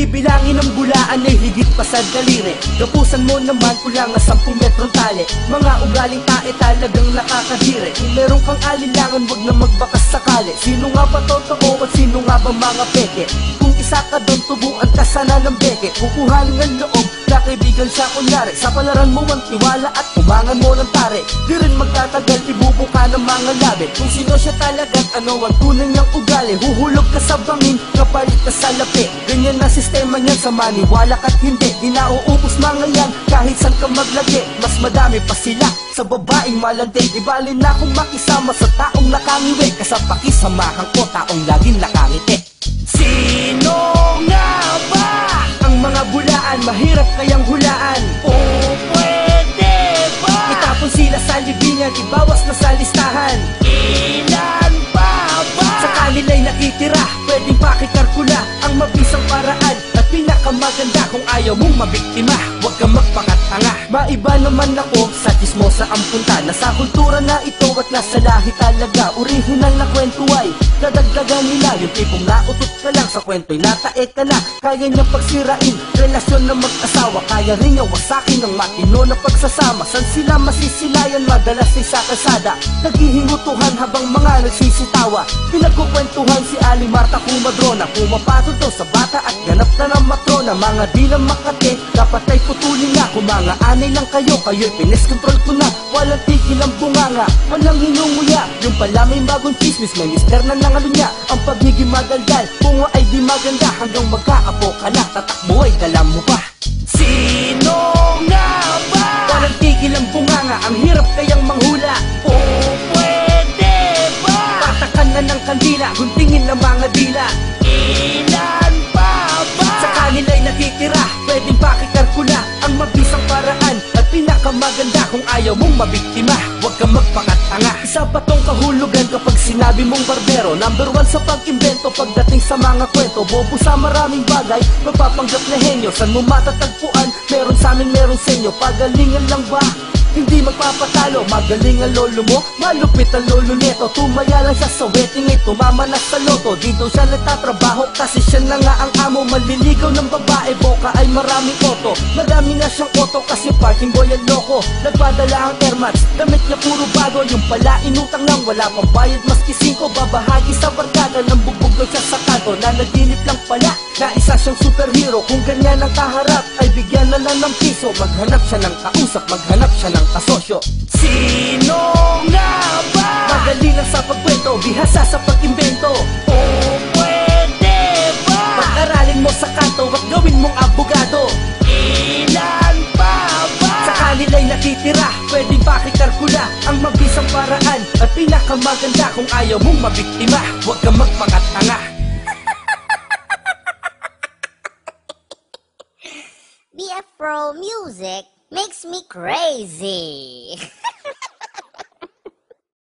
bibilangin ang bulaan ay higit pa sa daliri. Gapusan mo naman kulang na 10 metrong tali. Mga ugaling tae talagang nakakadiri. Kung meron kang alinlangan wag na magbakas sakali. Sino nga ba totoo at sino nga ba mga peke? Kung isa ka doon tubuan ka sana ng beke. Kukuhanin ang loob na kaibigan siya kunyari. Sa palaran mo ang tiwala at umangan mo ng tare. Di rin magtatagal ibubuka ng mga labi. Kung sino siya talagang ano ang tunay niyang ugali. Huhulog ka sa bangin, kapalit ka sa lapi. Ganyan na sistema niyan sa maniwala ka't hindi. Di nauubos mga yan kahit saan ka maglagi. Mas madami pa sila sa babaeng malandi. Di bali na kung makisama sa taong nakangiwi. Kasapakisamahan ko taong laging nakangiti. Sino nga ba ang mga bulaan? Mahirap kayang hulaan. O pwede ba itapon sila sa libingan, ibawas na sa listahan? Ilan pa ba sa kanila'y nakitira? Pwedeng pakikarkula ang mabisang paraan at pinakamaganda kung ayaw mong mabiktima. Huwag kang magpakatanga. Maiba naman ako sa chismosa ang punta. Nasa kultura na ito at nasa lahi talaga. Original na kwento ay dadagdagan nila. Yung tipong nautot ka lang sa kwento'y natae ka na. Kaya niyang pagsirain relasyon ng mag-asawa. Kaya rin niya wasakin ng matino na pagsasama. San sila masisilayan? Madalas ay sa kalsada. Naghihingutuhan habang mga nagsisitawa. Pinagkukwentuhan si Ali Marta Kumadrona. Pumapatol daw sa bata at ganap na ng matrona. Mga di lang makate, dapat ay putulin na. Kung mga anay lang kayo, kayo'y piniskontrol ko na. Walang tigil ang bunganga, walang hinunguya. Yung pala may bagong chismis, may mister na nangalunya. Ang pagiging madaldal, bunga ay di maganda. Hanggang magkaapo ka na, tatakbo ay dala mo pa. Sino nga ba? Walang tigil ang bunganga, ang hirap kayang manghula. O pwede ba patakan na ng kandila, guntingin ng mga dila? Ilan pa ba sa kanila'y nakitira? Pwedeng pakikarkula ang mabisang paraan at pinakamaganda kung ayaw mong mabiktima. Huwag kang magpakatanga. Isa pa tong kahulugan kapag sinabi mong barbero. Number 1 sa pag-imbento pagdating sa mga kwento. Bobo sa maraming bagay, magpapanggap na henyo. San mo matatagpuan? Meron sa amin, meron sa inyo. Pagalingan lang ba? Hindi magpapatalo, magaling ang lolo mo, malupit ang lolo neto. Tumaya lang siya sa wedding, ay tumama na sa loto. Dito siya nagtatrabaho kasi siya na nga ang amo. Maliligaw ng babae, boka ay maraming auto. Marami na siyang auto kasi parking boy ang loko. Nagpadala ang airmats, damit niya puro bago. Yung pala inutang lang, wala pang bayad maski 5. Babahagi sa barkada, ng bugbog daw siya sa kanto. Na naginip lang pala, na isa siyang superhero. Kung ganyan ang kaharap, ay bigyan na lang ng piso. Maghanap siya ng kausap, maghanap siya ng kasosyo. Sino nga ba? Madali lang sa pagkwento, bihasa sa pag-imbento. O pwede ba pag-aralin mo sa kanto at gawin mong abogado? Ilan pa ba sa kanila'y nakitira? Pwedeng pakikarkula ang mabisang paraan at pinakamaganda kung ayaw mong mabiktima. Huwag kang magpakatanga. BF Pro Music makes me crazy.